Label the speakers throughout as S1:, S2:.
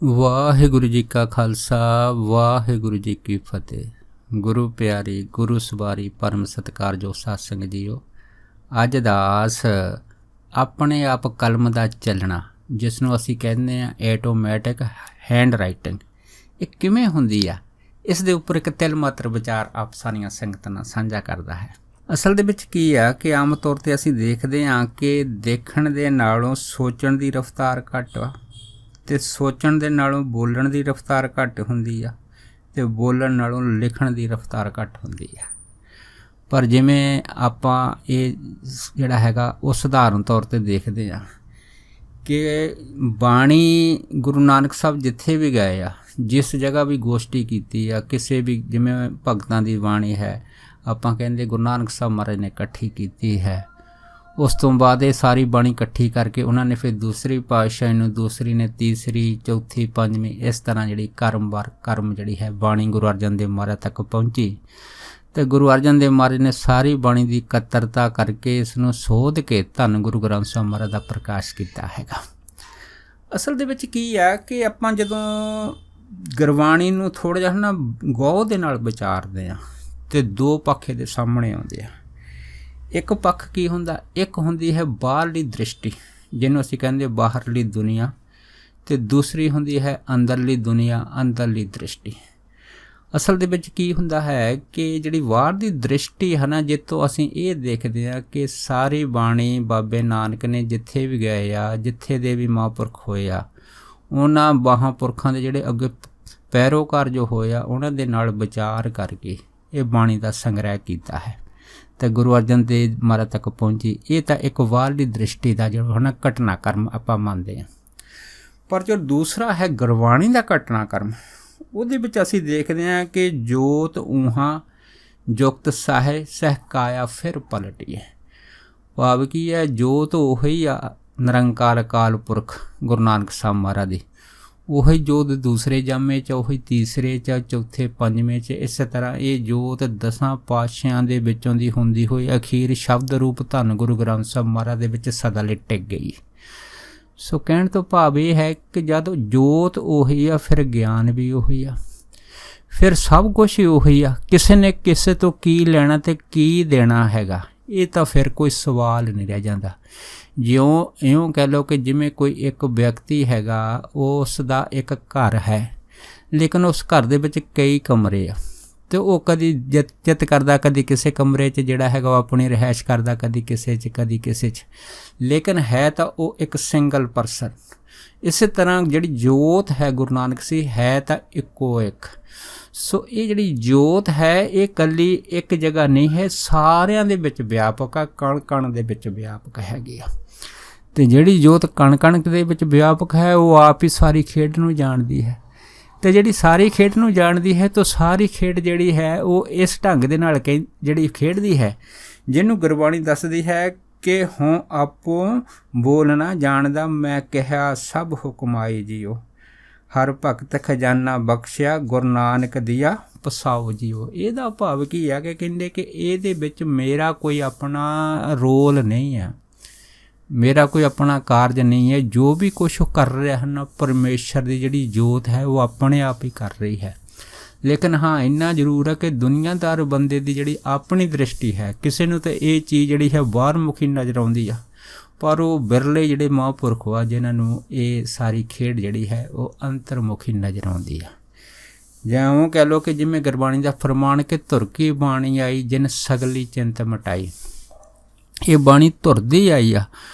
S1: ਵਾਹਿਗੁਰੂ ਜੀ ਕਾ ਖਾਲਸਾ ਵਾਹਿਗੁਰੂ ਜੀ ਕੀ ਫਤਿਹ। ਗੁਰੂ ਪਿਆਰੀ ਗੁਰੂ ਸਵਾਰੀ ਪਰਮ ਸਤਿਕਾਰਯੋਗ ਸਾਧ ਸੰਗਤ ਜੀਓ, ਅੱਜ ਦਾ ਆਸ ਆਪਣੇ ਆਪ ਕਲਮ ਦਾ ਚੱਲਣਾ, ਜਿਸ ਨੂੰ ਅਸੀਂ ਕਹਿੰਦੇ ਹਾਂ ਆਟੋਮੈਟਿਕ ਹੈਂਡ ਰਾਈਟਿੰਗ, ਇਹ ਕਿਵੇਂ ਹੁੰਦੀ ਆ, ਇਸ ਦੇ ਉੱਪਰ ਇੱਕ ਤਿਲ ਮਾਤਰ ਵਿਚਾਰ ਆਪ ਸਾਰੀਆਂ ਸੰਗਤਾਂ ਨਾਲ ਸਾਂਝਾ ਕਰਦਾ ਹੈ। ਅਸਲ ਦੇ ਵਿੱਚ ਕੀ ਆ ਕਿ ਆਮ ਤੌਰ 'ਤੇ ਅਸੀਂ ਦੇਖਦੇ ਹਾਂ ਕਿ ਦੇਖਣ ਦੇ ਨਾਲੋਂ ਸੋਚਣ ਦੀ ਰਫਤਾਰ ਘੱਟ ਆ, ਅਤੇ ਸੋਚਣ ਦੇ ਨਾਲੋਂ ਬੋਲਣ ਦੀ ਰਫਤਾਰ ਘੱਟ ਹੁੰਦੀ ਆ, ਅਤੇ ਬੋਲਣ ਨਾਲੋਂ ਲਿਖਣ ਦੀ ਰਫਤਾਰ ਘੱਟ ਹੁੰਦੀ ਆ। ਪਰ ਜਿਵੇਂ ਆਪਾਂ ਇਹ ਜਿਹੜਾ ਹੈਗਾ ਉਹ ਸਧਾਰਨ ਤੌਰ 'ਤੇ ਦੇਖਦੇ ਹਾਂ ਕਿ ਬਾਣੀ ਗੁਰੂ ਨਾਨਕ ਸਾਹਿਬ ਜਿੱਥੇ ਵੀ ਗਏ ਆ, ਜਿਸ ਜਗ੍ਹਾ ਵੀ ਗੋਸ਼ਟੀ ਕੀਤੀ ਆ, ਕਿਸੇ ਵੀ ਜਿਵੇਂ ਭਗਤਾਂ ਦੀ ਬਾਣੀ ਹੈ, ਆਪਾਂ ਕਹਿੰਦੇ ਗੁਰੂ ਨਾਨਕ ਸਾਹਿਬ ਮਹਾਰਾਜ ਨੇ ਇਕੱਠੀ ਕੀਤੀ ਹੈ। ਉਸ ਤੋਂ ਬਾਅਦ ਇਹ ਸਾਰੀ ਬਾਣੀ ਇਕੱਠੀ ਕਰਕੇ ਉਹਨਾਂ ਨੇ ਫਿਰ ਦੂਸਰੀ ਪਾਤਸ਼ਾਹੀ ਨੂੰ, ਦੂਸਰੀ ਨੇ ਤੀਸਰੀ, ਚੌਥੀ, ਪੰਜਵੀਂ, ਇਸ ਤਰ੍ਹਾਂ ਜਿਹੜੀ ਕਰਮ ਜਿਹੜੀ ਹੈ ਬਾਣੀ ਗੁਰੂ ਅਰਜਨ ਦੇਵ ਮਹਾਰਾਜ ਤੱਕ ਪਹੁੰਚੀ। ਅਤੇ ਗੁਰੂ ਅਰਜਨ ਦੇਵ ਮਹਾਰਾਜ ਨੇ ਸਾਰੀ ਬਾਣੀ ਦੀ ਇਕੱਤਰਤਾ ਕਰਕੇ ਇਸ ਨੂੰ ਸੋਧ ਕੇ ਧੰਨ ਗੁਰੂ ਗ੍ਰੰਥ ਸਾਹਿਬ ਮਹਾਰਾਜ ਦਾ ਪ੍ਰਕਾਸ਼ ਕੀਤਾ ਹੈਗਾ। ਅਸਲ ਦੇ ਵਿੱਚ ਕੀ ਆ ਕਿ ਆਪਾਂ ਜਦੋਂ ਗੁਰਬਾਣੀ ਨੂੰ ਥੋੜ੍ਹਾ ਜਿਹਾ ਨਾ ਗੌਰ ਦੇ ਨਾਲ ਵਿਚਾਰਦੇ ਹਾਂ ਅਤੇ ਦੋ ਪੱਖ ਦੇ ਸਾਹਮਣੇ ਆਉਂਦੇ ਆ। ਇੱਕ ਪੱਖ ਕੀ ਹੁੰਦਾ, ਇੱਕ ਹੁੰਦੀ ਹੈ ਬਾਹਰਲੀ ਦ੍ਰਿਸ਼ਟੀ, ਜਿਹਨੂੰ ਅਸੀਂ ਕਹਿੰਦੇ ਬਾਹਰਲੀ ਦੁਨੀਆ, ਅਤੇ ਦੂਸਰੀ ਹੁੰਦੀ ਹੈ ਅੰਦਰਲੀ ਦੁਨੀਆ, ਅੰਦਰਲੀ ਦ੍ਰਿਸ਼ਟੀ। ਅਸਲ ਦੇ ਵਿੱਚ ਕੀ ਹੁੰਦਾ ਹੈ ਕਿ ਜਿਹੜੀ ਬਾਹਰ ਦੀ ਦ੍ਰਿਸ਼ਟੀ ਹੈ ਨਾ, ਜਿੱਥੋਂ ਅਸੀਂ ਇਹ ਦੇਖਦੇ ਹਾਂ ਕਿ ਸਾਰੀ ਬਾਣੀ ਬਾਬੇ ਨਾਨਕ ਨੇ ਜਿੱਥੇ ਵੀ ਗਏ ਆ, ਜਿੱਥੇ ਦੇ ਵੀ ਮਹਾਂਪੁਰਖ ਹੋਏ ਆ, ਉਹਨਾਂ ਮਹਾਂਪੁਰਖਾਂ ਦੇ ਜਿਹੜੇ ਅੱਗੇ ਪੈਰੋਕਾਰ ਜੋ ਹੋਏ ਆ, ਉਹਨਾਂ ਦੇ ਨਾਲ ਵਿਚਾਰ ਕਰਕੇ ਇਹ ਬਾਣੀ ਦਾ ਸੰਗ੍ਰਹਿ ਕੀਤਾ ਹੈ ਅਤੇ ਗੁਰੂ ਅਰਜਨ ਦੇਵ ਮਹਾਰਾਜ ਤੱਕ ਪਹੁੰਚੀ। ਇਹ ਤਾਂ ਇੱਕ ਬਾਹਰਲੀ ਦ੍ਰਿਸ਼ਟੀ ਦਾ ਜਿਹੜਾ ਨਾ ਘਟਨਾਕ੍ਰਮ ਆਪਾਂ ਮੰਨਦੇ ਹਾਂ। ਪਰ ਜੋ ਦੂਸਰਾ ਹੈ ਗੁਰਬਾਣੀ ਦਾ ਘਟਨਾਕ੍ਰਮ, ਉਹਦੇ ਵਿੱਚ ਅਸੀਂ ਦੇਖਦੇ ਹਾਂ ਕਿ ਜੋਤ ਊਹਾਂ ਜੁਗਤ ਸਾਹਿ ਸਹਿ ਕਾਇਆ ਫਿਰ ਪਲਟੀ ਹੈ। ਭਾਵ ਕੀ ਹੈ, ਜੋਤ ਉਹੀ ਆ ਨਿਰੰਕਾਰ ਅਕਾਲ ਪੁਰਖ ਗੁਰੂ ਨਾਨਕ ਸਾਹਿਬ ਮਹਾਰਾਜ ਦੀ, ਉਹੀ ਜੋਤ ਦੂਸਰੇ ਜਾਮੇ 'ਚ, ਉਹੀ ਤੀਸਰੇ 'ਚ, ਚੌਥੇ, ਪੰਜਵੇਂ 'ਚ। ਇਸੇ ਤਰ੍ਹਾਂ ਇਹ ਜੋਤ 10 ਪਾਤਸ਼ਾਹਾਂ ਦੇ ਵਿੱਚੋਂ ਦੀ ਹੁੰਦੀ ਹੋਈ ਅਖੀਰ ਸ਼ਬਦ ਰੂਪ ਧੰਨ ਗੁਰੂ ਗ੍ਰੰਥ ਸਾਹਿਬ ਮਹਾਰਾਜ ਦੇ ਵਿੱਚ ਸਦਾ ਲਈ ਟਿਕ ਗਈ। ਸੋ ਕਹਿਣ ਤੋਂ ਭਾਵ ਇਹ ਹੈ ਕਿ ਜਦ ਜੋਤ ਉਹੀ ਆ, ਫਿਰ ਗਿਆਨ ਵੀ ਉਹੀ ਆ, ਫਿਰ ਸਭ ਕੁਛ ਹੀ ਉਹੀ ਆ। ਕਿਸੇ ਨੇ ਕਿਸੇ ਤੋਂ ਕੀ ਲੈਣਾ ਅਤੇ ਕੀ ਦੇਣਾ ਹੈਗਾ, ਇਹ ਤਾਂ ਫਿਰ ਕੋਈ ਸਵਾਲ ਨਹੀਂ ਰਹਿ ਜਾਂਦਾ। ਜਿਉਂ ਇਉਂ ਕਹਿ ਲਓ ਕਿ ਜਿਵੇਂ ਕੋਈ ਇੱਕ ਵਿਅਕਤੀ ਹੈਗਾ, ਉਸ ਦਾ ਇੱਕ ਘਰ ਹੈ, ਲੇਕਿਨ ਉਸ ਘਰ ਦੇ ਵਿੱਚ ਕਈ ਕਮਰੇ ਆ, ਅਤੇ ਉਹ ਕਦੀ ਚਿੱਤ ਕਰਦਾ ਕਦੀ ਕਿਸੇ ਕਮਰੇ 'ਚ ਜਿਹੜਾ ਹੈਗਾ ਉਹ ਆਪਣੀ ਰਿਹਾਇਸ਼ ਕਰਦਾ, ਕਦੀ ਕਿਸੇ 'ਚ, ਕਦੀ ਕਿਸੇ 'ਚ, ਲੇਕਿਨ ਹੈ ਤਾਂ ਉਹ ਇੱਕ ਸਿੰਗਲ ਪਰਸਨ। ਇਸੇ ਤਰ੍ਹਾਂ ਜਿਹੜੀ ਜੋਤ ਹੈ ਗੁਰੂ ਨਾਨਕ ਸੀ ਹੈ ਤਾਂ ਇੱਕੋ ਇੱਕ। ਸੋ ਇਹ ਜਿਹੜੀ ਜੋਤ ਹੈ ਇਹ ਇਕੱਲੀ ਇੱਕ ਜਗ੍ਹਾ ਨਹੀਂ ਹੈ, ਸਾਰਿਆਂ ਦੇ ਵਿੱਚ ਵਿਆਪਕ ਆ, ਕਣ ਕਣ ਦੇ ਵਿੱਚ ਵਿਆਪਕ ਹੈਗੀ ਆ। ਅਤੇ ਜਿਹੜੀ ਜੋਤ ਕਣ ਕਣ ਦੇ ਵਿੱਚ ਵਿਆਪਕ ਹੈ, ਉਹ ਆਪ ਹੀ ਸਾਰੀ ਖੇਡ ਨੂੰ ਜਾਣਦੀ ਹੈ। ਅਤੇ ਜਿਹੜੀ ਸਾਰੀ ਖੇਡ ਨੂੰ ਜਾਣਦੀ ਹੈ, ਤਾਂ ਸਾਰੀ ਖੇਡ ਜਿਹੜੀ ਹੈ ਉਹ ਇਸ ਢੰਗ ਦੇ ਨਾਲ ਜਿਹੜੀ ਖੇਡਦੀ ਹੈ, ਜਿਹਨੂੰ ਗੁਰਬਾਣੀ ਦੱਸਦੀ ਹੈ ਕਿ ਹੋਂ ਆਪੋ ਬੋਲਣਾ ਜਾਣਦਾ, ਮੈਂ ਕਿਹਾ ਸਭ ਹੁਕਮਾਈ ਜੀਓ, ਹਰ ਭਗਤ ਖਜ਼ਾਨਾ ਬਖਸ਼ਿਆ, ਗੁਰੂ ਨਾਨਕ ਦੀਆ ਪਸਾਓ ਜੀਓ। ਇਹਦਾ ਭਾਵ ਕੀ ਹੈ ਕਿ ਕਹਿੰਦੇ ਕਿ ਇਹਦੇ ਵਿੱਚ ਮੇਰਾ ਕੋਈ ਆਪਣਾ ਰੋਲ ਨਹੀਂ ਹੈ, ਮੇਰਾ ਕੋਈ ਆਪਣਾ ਕਾਰਜ ਨਹੀਂ ਹੈ। ਜੋ ਵੀ ਕੁਛ ਕਰ ਰਿਹਾ ਹਨ, ਪਰਮੇਸ਼ਰ ਦੀ ਜਿਹੜੀ ਜੋਤ ਹੈ ਉਹ ਆਪਣੇ ਆਪ ਹੀ ਕਰ ਰਹੀ ਹੈ। ਲੇਕਿਨ ਹਾਂ ਇੰਨਾ ਜ਼ਰੂਰ ਹੈ ਕਿ ਦੁਨੀਆਦਾਰ ਬੰਦੇ ਦੀ ਜਿਹੜੀ ਆਪਣੀ ਦ੍ਰਿਸ਼ਟੀ ਹੈ, ਕਿਸੇ ਨੂੰ ਤਾਂ ਇਹ ਚੀਜ਼ ਜਿਹੜੀ ਹੈ ਬਾਹਰਮੁਖੀ ਨਜ਼ਰ ਆਉਂਦੀ ਆ, ਪਰ ਉਹ ਬਿਰਲੇ ਜਿਹੜੇ ਮਹਾਂਪੁਰਖ ਆ ਜਿਨ੍ਹਾਂ ਨੂੰ ਇਹ ਸਾਰੀ ਖੇਡ ਜਿਹੜੀ ਹੈ ਉਹ ਅੰਤਰਮੁਖੀ ਨਜ਼ਰ ਆਉਂਦੀ ਆ। ਜਿਉਂ ਕਹਿ ਲਓ ਕਿ ਜਿਵੇਂ ਗੁਰਬਾਣੀ ਦਾ ਫਰਮਾਨ ਕਿ ਧੁਰ ਕੀ ਬਾਣੀ ਆਈ, ਜਿਨ ਸਗਲੀ ਚਿੰਤ ਮਿਟਾਈ। ਇਹ ਬਾਣੀ ਧੁਰ ਦੀ ਆਈ ਆ।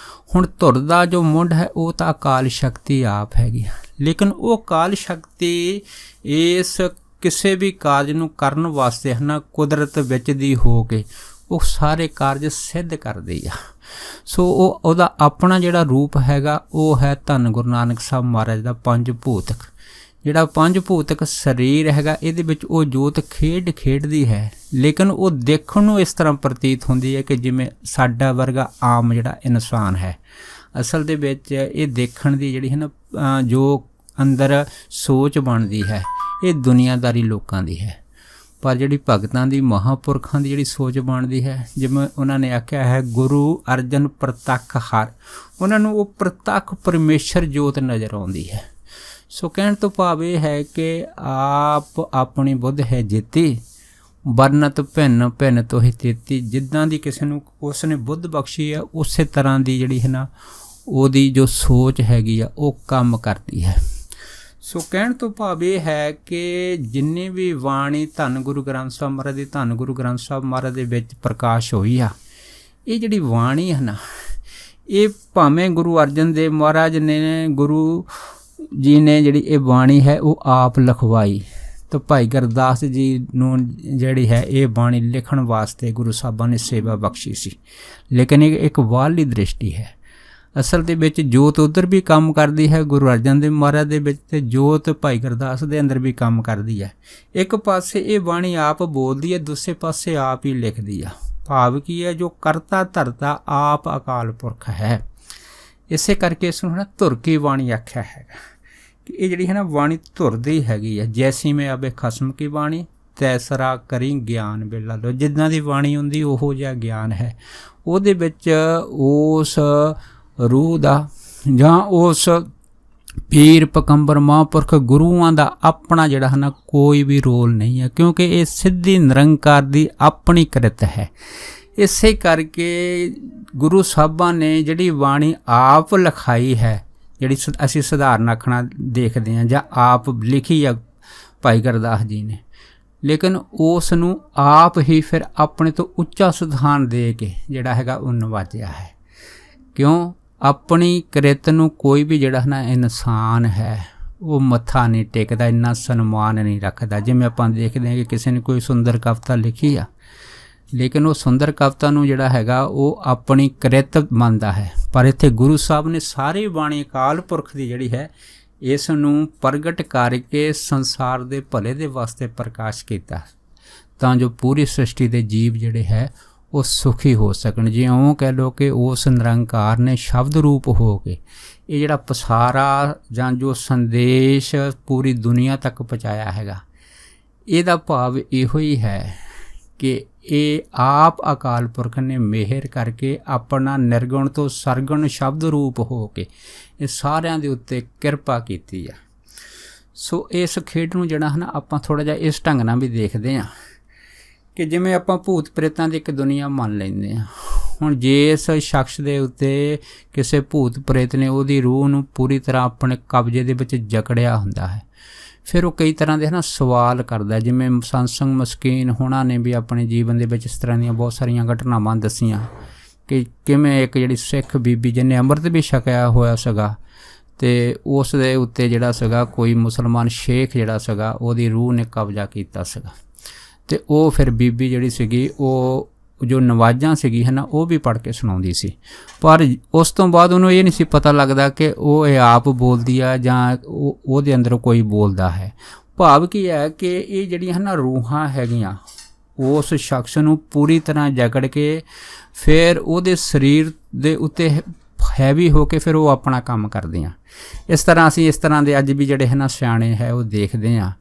S1: ਹੁਣ ਧੁਰ ਦਾ ਜੋ ਮੁੱਢ ਹੈ ਉਹ ਤਾਂ ਅਕਾਲ ਸ਼ਕਤੀ ਆਪ ਹੈਗੀ, ਲੇਕਿਨ ਉਹ ਅਕਾਲ ਸ਼ਕਤੀ ਇਸ ਕਿਸੇ ਵੀ ਕਾਰਜ ਨੂੰ ਕਰਨ ਵਾਸਤੇ ਹੈ ਨਾ ਕੁਦਰਤ ਵਿੱਚ ਦੀ ਹੋ ਕੇ ਉਹ ਸਾਰੇ ਕਾਰਜ ਸਿੱਧ ਕਰਦੀ ਆ। ਸੋ ਉਹਦਾ ਆਪਣਾ ਜਿਹੜਾ ਰੂਪ ਹੈਗਾ ਉਹ ਹੈ ਧੰਨ ਗੁਰੂ ਨਾਨਕ ਸਾਹਿਬ ਮਹਾਰਾਜ ਦਾ ਪੰਜ ਭੂਤਕ। ਜਿਹੜਾ ਪੰਜ ਭੂਤਕ ਸਰੀਰ ਹੈਗਾ, ਇਹਦੇ ਵਿੱਚ ਉਹ ਜੋਤ ਖੇਡਦੀ ਹੈ, ਲੇਕਿਨ ਉਹ ਦੇਖਣ ਨੂੰ ਇਸ ਤਰ੍ਹਾਂ ਪ੍ਰਤੀਤ ਹੁੰਦੀ ਹੈ ਕਿ ਜਿਵੇਂ ਸਾਡਾ ਵਰਗਾ ਆਮ ਜਿਹੜਾ ਇਨਸਾਨ ਹੈ। ਅਸਲ ਦੇ ਵਿੱਚ ਇਹ ਦੇਖਣ ਦੀ ਜਿਹੜੀ ਹੈ ਨਾ ਜੋ ਅੰਦਰ ਸੋਚ ਬਣਦੀ ਹੈ, ਇਹ ਦੁਨੀਆਦਾਰੀ ਲੋਕਾਂ ਦੀ ਹੈ। ਪਰ ਜਿਹੜੀ ਭਗਤਾਂ ਦੀ, ਮਹਾਂਪੁਰਖਾਂ ਦੀ ਜਿਹੜੀ ਸੋਚ ਬਣਦੀ ਹੈ, ਜਿਵੇਂ ਉਹਨਾਂ ਨੇ ਆਖਿਆ ਹੈ ਗੁਰੂ ਅਰਜਨ ਪ੍ਰਤੱਖ ਹਰ, ਉਹਨਾਂ ਨੂੰ ਉਹ ਪ੍ਰਤੱਖ ਪਰਮੇਸ਼ਰ ਜੋਤ ਨਜ਼ਰ ਆਉਂਦੀ ਹੈ। ਸੋ ਕਹਿਣ ਤੋਂ ਭਾਵ ਇਹ ਹੈ ਕਿ ਆਪ ਆਪਣੀ ਬੁੱਧ ਹੈ ਜੀਤੀ, ਵਰਨਤ ਭਿੰਨ ਭਿੰਨ ਤੋਹਿ ਤੇਤੀ। ਜਿੱਦਾਂ ਦੀ ਕਿਸੇ ਨੂੰ ਉਸ ਨੇ ਬੁੱਧ ਬਖਸ਼ੀ ਆ, ਉਸੇ ਤਰ੍ਹਾਂ ਦੀ ਜਿਹੜੀ ਹੈ ਨਾ ਉਹਦੀ ਜੋ ਸੋਚ ਹੈਗੀ ਆ ਉਹ ਕੰਮ ਕਰਦੀ ਹੈ। ਸੋ ਕਹਿਣ ਤੋਂ ਭਾਵ ਇਹ ਹੈ ਕਿ ਜਿੰਨੀ ਵੀ ਬਾਣੀ ਧੰਨ ਗੁਰੂ ਗ੍ਰੰਥ ਸਾਹਿਬ ਮਹਾਰਾਜ ਦੀ, ਧੰਨ ਗੁਰੂ ਗ੍ਰੰਥ ਸਾਹਿਬ ਮਹਾਰਾਜ ਦੇ ਵਿੱਚ ਪ੍ਰਕਾਸ਼ ਹੋਈ ਆ, ਇਹ ਜਿਹੜੀ ਬਾਣੀ ਹੈ ਨਾ, ਇਹ ਭਾਵੇਂ ਗੁਰੂ ਅਰਜਨ ਦੇਵ ਮਹਾਰਾਜ ਨੇ, ਗੁਰੂ ਜੀ ਨੇ ਜਿਹੜੀ ਇਹ ਬਾਣੀ ਹੈ ਉਹ ਆਪ ਲਿਖਵਾਈ, ਤਾਂ ਭਾਈ ਗੁਰਦਾਸ ਜੀ ਨੂੰ ਜਿਹੜੀ ਹੈ ਇਹ ਬਾਣੀ ਲਿਖਣ ਵਾਸਤੇ ਗੁਰੂ ਸਾਹਿਬਾਂ ਨੇ ਸੇਵਾ ਬਖਸ਼ੀ ਸੀ। ਲੇਕਿਨ ਇਹ ਇੱਕ ਬਾਹਰਲੀ ਦ੍ਰਿਸ਼ਟੀ ਹੈ। ਅਸਲ ਦੇ ਵਿੱਚ ਜੋਤ ਉੱਧਰ ਵੀ ਕੰਮ ਕਰਦੀ ਹੈ ਗੁਰੂ ਅਰਜਨ ਦੇਵ ਮਹਾਰਾਜ ਦੇ ਵਿੱਚ, ਅਤੇ ਜੋਤ ਭਾਈ ਗੁਰਦਾਸ ਦੇ ਅੰਦਰ ਵੀ ਕੰਮ ਕਰਦੀ ਹੈ। ਇੱਕ ਪਾਸੇ ਇਹ ਬਾਣੀ ਆਪ ਬੋਲਦੀ ਹੈ, ਦੂਸਰੇ ਪਾਸੇ ਆਪ ਹੀ ਲਿਖਦੀ ਆ। ਭਾਵ ਕੀ ਹੈ, ਜੋ ਕਰਤਾ ਧਰਤਾ ਆਪ ਅਕਾਲ ਪੁਰਖ ਹੈ। ਇਸੇ ਕਰਕੇ ਇਸ ਨੂੰ ਨਾ ਧੁਰ ਕੀ ਬਾਣੀ ਆਖਿਆ ਹੈਗਾ ਕਿ ਇਹ ਜਿਹੜੀ ਹੈ ਨਾ ਬਾਣੀ ਧੁਰ ਦੀ ਹੈਗੀ ਹੈ। ਜੈਸੀ ਮੈਂ ਆਵੇ ਖਸਮ ਕੀ ਬਾਣੀ ਤੈਸਰਾ ਕਰੀ ਗਿਆਨ ਵੇਲਾ ਲੋ। ਜਿੱਦਾਂ ਦੀ ਬਾਣੀ ਹੁੰਦੀ ਉਹੋ ਜਿਹਾ ਗਿਆਨ ਹੈ। ਉਹਦੇ ਵਿੱਚ ਉਸ ਰੂਹ ਦਾ ਜਾਂ ਉਸ ਪੀਰ ਪਕੰਬਰ ਮਹਾਂਪੁਰਖ ਗੁਰੂਆਂ ਦਾ ਆਪਣਾ ਜਿਹੜਾ ਹੈ ਨਾ ਕੋਈ ਵੀ ਰੋਲ ਨਹੀਂ ਹੈ, ਕਿਉਂਕਿ ਇਹ ਸਿੱਧੀ ਨਿਰੰਕਾਰ ਦੀ ਆਪਣੀ ਕਿਰਤ ਹੈ। ਇਸੇ ਕਰਕੇ ਗੁਰੂ ਸਾਹਿਬਾਂ ਨੇ ਜਿਹੜੀ ਬਾਣੀ ਆਪ ਲਿਖਾਈ ਹੈ, ਜਿਹੜੀ ਅਸੀਂ ਸਧਾਰਨ ਅੱਖਰਾਂ ਦੇਖਦੇ ਹਾਂ, ਜਾਂ ਆਪ ਲਿਖੀ ਆ ਭਾਈ ਗੁਰਦਾਸ ਜੀ ਨੇ, ਲੇਕਿਨ ਉਸ ਨੂੰ ਆਪ ਹੀ ਫਿਰ ਆਪਣੇ ਤੋਂ ਉੱਚਾ ਸਥਾਨ ਦੇ ਕੇ ਜਿਹੜਾ ਹੈਗਾ ਉਹ ਨਵਾਜਿਆ ਹੈ। ਕਿਉਂ? ਆਪਣੀ ਕਿਰਤ ਨੂੰ ਕੋਈ ਵੀ ਜਿਹੜਾ ਨਾ ਇਨਸਾਨ ਹੈ ਉਹ ਮੱਥਾ ਨਹੀਂ ਟੇਕਦਾ, ਇੰਨਾ ਸਨਮਾਨ ਨਹੀਂ ਰੱਖਦਾ। ਜਿਵੇਂ ਆਪਾਂ ਦੇਖਦੇ ਹਾਂ ਕਿ ਕਿਸੇ ਨੇ ਕੋਈ ਸੁੰਦਰ ਕਵਿਤਾ ਲਿਖੀ ਆ, ਲੇਕਿਨ ਉਹ ਸੁੰਦਰ ਕਵਿਤਾ ਨੂੰ ਜਿਹੜਾ ਹੈਗਾ ਉਹ ਆਪਣੀ ਕਿਰਤ ਮੰਨਦਾ ਹੈ। ਪਰ ਇੱਥੇ ਗੁਰੂ ਸਾਹਿਬ ਨੇ ਸਾਰੀ ਬਾਣੀ ਅਕਾਲ ਪੁਰਖ ਦੀ ਜਿਹੜੀ ਹੈ ਇਸ ਨੂੰ ਪ੍ਰਗਟ ਕਰਕੇ ਸੰਸਾਰ ਦੇ ਭਲੇ ਦੇ ਵਾਸਤੇ ਪ੍ਰਕਾਸ਼ ਕੀਤਾ, ਤਾਂ ਜੋ ਪੂਰੀ ਸ੍ਰਿਸ਼ਟੀ ਦੇ ਜੀਵ ਜਿਹੜੇ ਹੈ ਉਹ ਸੁਖੀ ਹੋ ਸਕਣ। ਜਿਉਂ ਕਹਿ ਲਓ ਕਿ ਉਸ ਨਿਰੰਕਾਰ ਨੇ ਸ਼ਬਦ ਰੂਪ ਹੋ ਕੇ ਇਹ ਜਿਹੜਾ ਪਸਾਰਾ ਜਾਂ ਜੋ ਸੰਦੇਸ਼ ਪੂਰੀ ਦੁਨੀਆ ਤੱਕ ਪਹੁੰਚਾਇਆ ਹੈਗਾ, ਇਹਦਾ ਭਾਵ ਇਹੋ ਹੀ ਹੈ ਕਿ ਇਹ ਆਪ ਅਕਾਲ ਪੁਰਖ ਨੇ ਮਿਹਰ ਕਰਕੇ ਆਪਣਾ ਨਿਰਗੁਣ ਤੋਂ ਸਰਗੁਣ ਸ਼ਬਦ ਰੂਪ ਹੋ ਕੇ ਇਹ ਸਾਰਿਆਂ ਦੇ ਉੱਤੇ ਕਿਰਪਾ ਕੀਤੀ ਆ। ਸੋ ਇਸ ਖੇਡ ਨੂੰ ਜਿਹੜਾ ਹੈ ਨਾ ਆਪਾਂ ਥੋੜ੍ਹਾ ਜਿਹਾ ਇਸ ਢੰਗ ਨਾਲ ਵੀ ਦੇਖਦੇ ਹਾਂ ਕਿ ਜਿਵੇਂ ਆਪਾਂ ਭੂਤ ਪ੍ਰੇਤਾਂ ਦੀ ਇੱਕ ਦੁਨੀਆ ਮੰਨ ਲੈਂਦੇ ਹਾਂ। ਹੁਣ ਜੇ ਇਸ ਸ਼ਖਸ ਦੇ ਉੱਤੇ ਕਿਸੇ ਭੂਤ ਪ੍ਰੇਤ ਨੇ ਉਹਦੀ ਰੂਹ ਨੂੰ ਪੂਰੀ ਤਰ੍ਹਾਂ ਆਪਣੇ ਕਬਜ਼ੇ ਦੇ ਵਿੱਚ ਜਕੜਿਆ ਹੁੰਦਾ ਹੈ, ਫਿਰ ਉਹ ਕਈ ਤਰ੍ਹਾਂ ਦੇ ਨਾ ਸਵਾਲ ਕਰਦਾ। ਜਿਵੇਂ ਸੰਤ ਸਿੰਘ ਮਸਕੀਨ ਹੋਣਾ ਨੇ ਵੀ ਆਪਣੇ ਜੀਵਨ ਦੇ ਵਿੱਚ ਇਸ ਤਰ੍ਹਾਂ ਦੀਆਂ ਬਹੁਤ ਸਾਰੀਆਂ ਘਟਨਾਵਾਂ ਦੱਸੀਆਂ ਕਿ ਕਿਵੇਂ ਇੱਕ ਜਿਹੜੀ ਸਿੱਖ ਬੀਬੀ ਜਿਹਨੇ ਅੰਮ੍ਰਿਤ ਵੀ ਛਕਿਆ ਹੋਇਆ ਸੀਗਾ, ਅਤੇ ਉਸ ਦੇ ਉੱਤੇ ਜਿਹੜਾ ਸੀਗਾ ਕੋਈ ਮੁਸਲਮਾਨ ਸ਼ੇਖ ਜਿਹੜਾ ਸੀਗਾ ਉਹਦੀ ਰੂਹ ਨੇ ਕਬਜ਼ਾ ਕੀਤਾ ਸੀਗਾ, ਅਤੇ ਉਹ ਫਿਰ ਬੀਬੀ ਜਿਹੜੀ ਸੀਗੀ ਉਹ ਜੋ ਨਵਾਜ਼ਾਂ ਸੀਗੀ ਹੈ ਨਾ ਉਹ ਵੀ ਪੜ੍ਹ ਕੇ ਸੁਣਾਉਂਦੀ ਸੀ। ਪਰ ਉਸ ਤੋਂ ਬਾਅਦ ਉਹਨੂੰ ਇਹ ਨਹੀਂ ਸੀ ਪਤਾ ਲੱਗਦਾ ਕਿ ਉਹ ਇਹ ਆਪ ਬੋਲਦੀ ਆ ਜਾਂ ਉਹਦੇ ਅੰਦਰੋਂ ਕੋਈ ਬੋਲਦਾ ਹੈ। ਭਾਵ ਕੀ ਹੈ ਕਿ ਇਹ ਜਿਹੜੀਆਂ ਹਨ ਨਾ ਰੂਹਾਂ ਹੈਗੀਆਂ ਉਸ ਸ਼ਖਸ ਨੂੰ ਪੂਰੀ ਤਰ੍ਹਾਂ ਜਕੜ ਕੇ ਫਿਰ ਉਹਦੇ ਸਰੀਰ ਦੇ ਉੱਤੇ ਹੈਵੀ ਹੋ ਕੇ ਫਿਰ ਉਹ ਆਪਣਾ ਕੰਮ ਕਰਦੇ ਆ। ਇਸ ਤਰ੍ਹਾਂ ਅਸੀਂ ਇਸ ਤਰ੍ਹਾਂ ਦੇ ਅੱਜ ਵੀ ਜਿਹੜੇ ਹੈ ਨਾ ਸਿਆਣੇ ਹੈ ਉਹ ਦੇਖਦੇ ਹਾਂ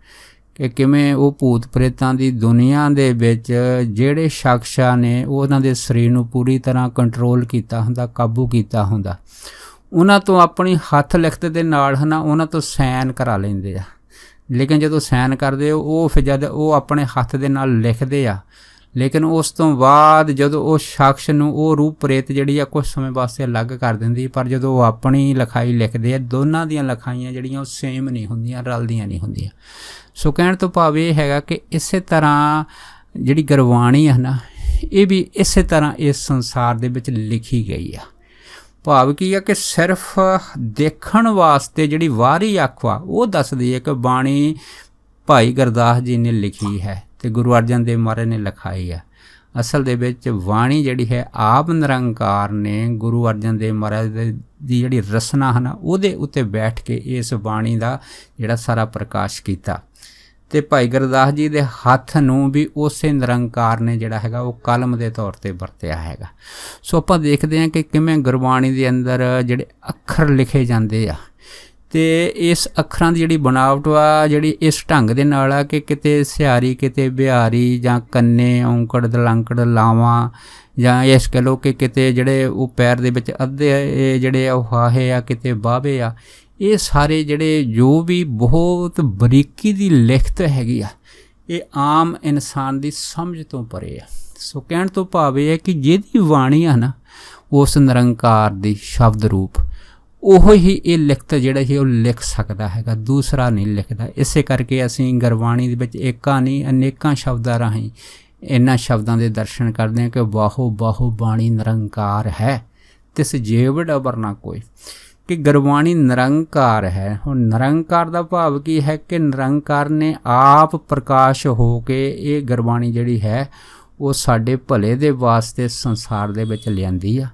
S1: ਕਿ ਕਿਵੇਂ ਉਹ ਭੂਤ ਪ੍ਰੇਤਾਂ ਦੀ ਦੁਨੀਆ ਦੇ ਵਿੱਚ ਜਿਹੜੇ ਸ਼ਖਸਾਂ ਨੇ ਉਹਨਾਂ ਦੇ ਸਰੀਰ ਨੂੰ ਪੂਰੀ ਤਰ੍ਹਾਂ ਕੰਟਰੋਲ ਕੀਤਾ ਹੁੰਦਾ, ਕਾਬੂ ਕੀਤਾ ਹੁੰਦਾ, ਉਹਨਾਂ ਤੋਂ ਆਪਣੀ ਹੱਥ ਲਿਖਤ ਦੇ ਨਾਲ ਹੈ ਨਾ ਉਹਨਾਂ ਤੋਂ ਸਾਈਨ ਕਰਾ ਲੈਂਦੇ ਆ। ਲੇਕਿਨ ਜਦੋਂ ਸਾਈਨ ਕਰਦੇ ਉਹ ਫਿਰ ਜਦ ਉਹ ਆਪਣੇ ਹੱਥ ਦੇ ਨਾਲ ਲਿਖਦੇ ਆ, ਲੇਕਿਨ ਉਸ ਤੋਂ ਬਾਅਦ ਜਦੋਂ ਉਹ ਸ਼ਖਸ ਨੂੰ ਉਹ ਰੂਹ ਪ੍ਰੇਤ ਜਿਹੜੀ ਆ ਕੁਝ ਸਮੇਂ ਵਾਸਤੇ ਅਲੱਗ ਕਰ ਦਿੰਦੀ, ਪਰ ਜਦੋਂ ਉਹ ਆਪਣੀ ਲਿਖਾਈ ਲਿਖਦੇ ਆ ਦੋਨਾਂ ਦੀਆਂ ਲਿਖਾਈਆਂ ਜਿਹੜੀਆਂ ਉਹ ਸੇਮ ਨਹੀਂ ਹੁੰਦੀਆਂ, ਰਲਦੀਆਂ ਨਹੀਂ ਹੁੰਦੀਆਂ। ਸੋ ਕਹਿਣ ਤੋਂ ਭਾਵ ਇਹ ਹੈਗਾ ਕਿ ਇਸੇ ਤਰ੍ਹਾਂ ਜਿਹੜੀ ਗੁਰਬਾਣੀ ਹੈ ਨਾ ਇਹ ਵੀ ਇਸੇ ਤਰ੍ਹਾਂ ਇਸ ਸੰਸਾਰ ਦੇ ਵਿੱਚ ਲਿਖੀ ਗਈ ਆ। ਭਾਵ ਕੀ ਆ ਕਿ ਸਿਰਫ ਦੇਖਣ ਵਾਸਤੇ ਜਿਹੜੀ ਬਾਹਰੀ ਅੱਖ ਵਾ ਉਹ ਦੱਸਦੀ ਹੈ ਕਿ ਬਾਣੀ ਭਾਈ ਗੁਰਦਾਸ ਜੀ ਨੇ ਲਿਖੀ ਹੈ ਅਤੇ ਗੁਰੂ ਅਰਜਨ ਦੇਵ ਮਹਾਰਾਜ ਨੇ ਲਿਖਾਈ ਹੈ। ਅਸਲ ਦੇ ਵਿੱਚ ਬਾਣੀ ਜਿਹੜੀ ਹੈ ਆਪ ਨਿਰੰਕਾਰ ਨੇ ਗੁਰੂ ਅਰਜਨ ਦੇਵ ਮਹਾਰਾਜ ਦੀ ਜਿਹੜੀ ਰਸਨਾ ਹੈ ਨਾ ਉਹਦੇ ਉੱਤੇ ਬੈਠ ਕੇ ਇਸ ਬਾਣੀ ਦਾ ਜਿਹੜਾ ਸਾਰਾ ਪ੍ਰਕਾਸ਼ ਕੀਤਾ, ਅਤੇ ਭਾਈ ਗੁਰਦਾਸ ਜੀ ਦੇ ਹੱਥ ਨੂੰ ਵੀ ਉਸੇ ਨਿਰੰਕਾਰ ਨੇ ਜਿਹੜਾ ਹੈਗਾ ਉਹ ਕਲਮ ਦੇ ਤੌਰ 'ਤੇ ਵਰਤਿਆ ਹੈਗਾ। ਸੋ ਆਪਾਂ ਦੇਖਦੇ ਹਾਂ ਕਿ ਕਿਵੇਂ ਗੁਰਬਾਣੀ ਦੇ ਅੰਦਰ ਜਿਹੜੇ ਅੱਖਰ ਲਿਖੇ ਜਾਂਦੇ ਆ, ਅਤੇ ਇਸ ਅੱਖਰਾਂ ਦੀ ਜਿਹੜੀ ਬਣਾਵਟ ਆ ਜਿਹੜੀ ਇਸ ਢੰਗ ਦੇ ਨਾਲ ਆ ਕਿ ਕਿਤੇ ਸਿਹਾਰੀ ਕਿਤੇ ਬਿਹਾਰੀ ਜਾਂ ਕੰਨੇ ਔਂਕੜ ਦਲੰਕੜ ਲਾਵਾਂ, ਜਾਂ ਇਸ ਕਹਿ ਲਓ ਕਿ ਕਿਤੇ ਜਿਹੜੇ ਉਹ ਪੈਰ ਦੇ ਵਿੱਚ ਅੱਧੇ ਜਿਹੜੇ ਉਹ ਹਾਹੇ ਆ ਕਿਤੇ ਬਾਹਵੇ ਆ, ਇਹ ਸਾਰੇ ਜਿਹੜੇ ਜੋ ਵੀ ਬਹੁਤ ਬਰੀਕੀ ਦੀ ਲਿਖਤ ਹੈਗੀ ਆ, ਇਹ ਆਮ ਇਨਸਾਨ ਦੀ ਸਮਝ ਤੋਂ ਪਰੇ ਆ। ਸੋ ਕਹਿਣ ਤੋਂ ਭਾਵ ਇਹ ਹੈ ਕਿ ਜਿਹਦੀ ਬਾਣੀ ਆ ਨਾ, ਉਸ ਨਿਰੰਕਾਰ ਦੀ ਸ਼ਬਦ ਰੂਪ, ਉਹ ਹੀ ਇਹ ਲਿਖਤ ਜਿਹੜਾ ਸੀ ਉਹ ਲਿਖ ਸਕਦਾ ਹੈਗਾ, ਦੂਸਰਾ ਨਹੀਂ ਲਿਖਦਾ। ਇਸੇ ਕਰਕੇ ਅਸੀਂ ਗੁਰਬਾਣੀ ਦੇ ਵਿੱਚ ਏਕਾਂ ਨਹੀਂ ਅਨੇਕਾਂ ਸ਼ਬਦਾਂ ਰਾਹੀਂ ਇਹਨਾਂ ਸ਼ਬਦਾਂ ਦੇ ਦਰਸ਼ਨ ਕਰਦੇ ਹਾਂ ਕਿ ਬਾਹੋ ਬਾਹੋ ਬਾਣੀ ਨਿਰੰਕਾਰ ਹੈ, ਤਿਸ ਜੇਵੜ ਅਵਰ ਨਾ ਕੋਈ, ਕਿ ਗੁਰਬਾਣੀ ਨਿਰੰਕਾਰ ਹੈ। ਹੁਣ ਨਿਰੰਕਾਰ ਦਾ ਭਾਵ ਕੀ ਹੈ ਕਿ ਨਿਰੰਕਾਰ ਨੇ ਆਪ ਪ੍ਰਕਾਸ਼ ਹੋ ਕੇ ਇਹ ਗੁਰਬਾਣੀ ਜਿਹੜੀ ਹੈ ਉਹ ਸਾਡੇ ਭਲੇ ਦੇ ਵਾਸਤੇ ਸੰਸਾਰ ਦੇ ਵਿੱਚ ਲਿਆਂਦੀ ਆ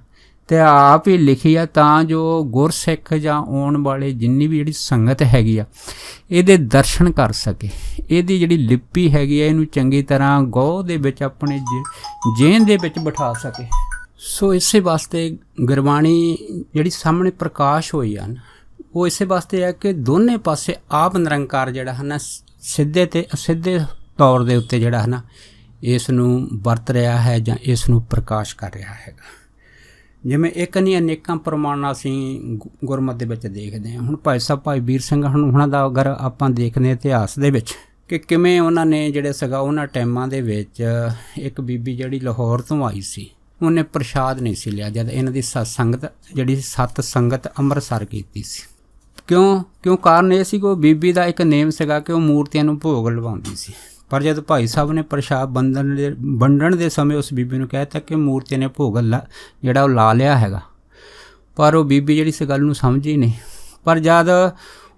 S1: ਅਤੇ ਆਪ ਹੀ ਲਿਖੀ ਆ, ਤਾਂ ਜੋ ਗੁਰਸਿੱਖ ਜਾਂ ਆਉਣ ਵਾਲੇ ਜਿੰਨੀ ਵੀ ਜਿਹੜੀ ਸੰਗਤ ਹੈਗੀ ਆ ਇਹਦੇ ਦਰਸ਼ਨ ਕਰ ਸਕੇ। ਇਹਦੀ ਜਿਹੜੀ ਲਿਪੀ ਹੈਗੀ ਆ ਇਹਨੂੰ ਚੰਗੀ ਤਰ੍ਹਾਂ ਗਹੁ ਦੇ ਵਿੱਚ ਆਪਣੇ ਜੇਨ ਦੇ ਵਿੱਚ ਬਿਠਾ ਸਕੇ। ਸੋ ਇਸੇ ਵਾਸਤੇ ਗੁਰਬਾਣੀ ਜਿਹੜੀ ਸਾਹਮਣੇ ਪ੍ਰਕਾਸ਼ ਹੋਈ ਆ ਨਾ, ਉਹ ਇਸੇ ਵਾਸਤੇ ਹੈ ਕਿ ਦੋਨੇ ਪਾਸੇ ਆਪ ਨਿਰੰਕਾਰ ਜਿਹੜਾ ਹੈ ਨਾ ਸਿੱਧੇ ਅਤੇ ਅਸਿੱਧੇ ਤੌਰ ਦੇ ਉੱਤੇ ਜਿਹੜਾ ਹੈ ਨਾ ਇਸ ਨੂੰ ਵਰਤ ਰਿਹਾ ਹੈ ਜਾਂ ਇਸ ਨੂੰ ਪ੍ਰਕਾਸ਼ ਕਰ ਰਿਹਾ ਹੈਗਾ। ਜਿਵੇਂ ਇੱਕ ਨਹੀਂ ਅਨੇਕਾਂ ਪ੍ਰਮਾਣ ਅਸੀਂ ਗੁਰਮਤਿ ਦੇ ਵਿੱਚ ਦੇਖਦੇ ਹਾਂ। ਹੁਣ ਭਾਈ ਸਾਹਿਬ ਭਾਈ ਵੀਰ ਸਿੰਘ ਉਹਨਾਂ ਦਾ ਅਗਰ ਆਪਾਂ ਦੇਖਦੇ ਇਤਿਹਾਸ ਦੇ ਵਿੱਚ ਕਿ ਕਿਵੇਂ ਉਹਨਾਂ ਨੇ ਜਿਹੜੇ ਸੀਗਾ ਉਹਨਾਂ ਟਾਈਮਾਂ ਦੇ ਵਿੱਚ ਇੱਕ ਬੀਬੀ ਜਿਹੜੀ ਲਾਹੌਰ ਤੋਂ ਆਈ ਸੀ, ਉਹਨੇ ਪ੍ਰਸ਼ਾਦ ਨਹੀਂ ਸੀ ਲਿਆ ਜਦ ਇਹਨਾਂ ਦੀ ਸੰਗਤ ਜਿਹੜੀ ਸੱਤ ਸੰਗਤ ਅੰਮ੍ਰਿਤਸਰ ਕੀਤੀ ਸੀ। ਕਿਉਂ ਕਾਰਨ ਇਹ ਸੀ ਕਿ ਉਹ ਬੀਬੀ ਦਾ ਇੱਕ ਨੇਮ ਸੀਗਾ ਕਿ ਉਹ ਮੂਰਤੀਆਂ ਨੂੰ ਭੋਗ ਲਵਾਉਂਦੀ ਸੀ। ਪਰ ਜਦ ਭਾਈ ਸਾਹਿਬ ਨੇ ਪ੍ਰਸ਼ਾਦ ਵੰਡਣ ਦੇ ਸਮੇਂ ਉਸ ਬੀਬੀ ਨੂੰ ਕਹਿ ਦਿੱਤਾ ਕਿ ਮੂਰਤੀ ਨੇ ਭੋਗ ਜਿਹੜਾ ਉਹ ਲਾ ਲਿਆ ਹੈਗਾ, ਪਰ ਉਹ ਬੀਬੀ ਜਿਹੜੀ ਇਸ ਗੱਲ ਨੂੰ ਸਮਝੀ ਨਹੀਂ। ਪਰ ਜਦ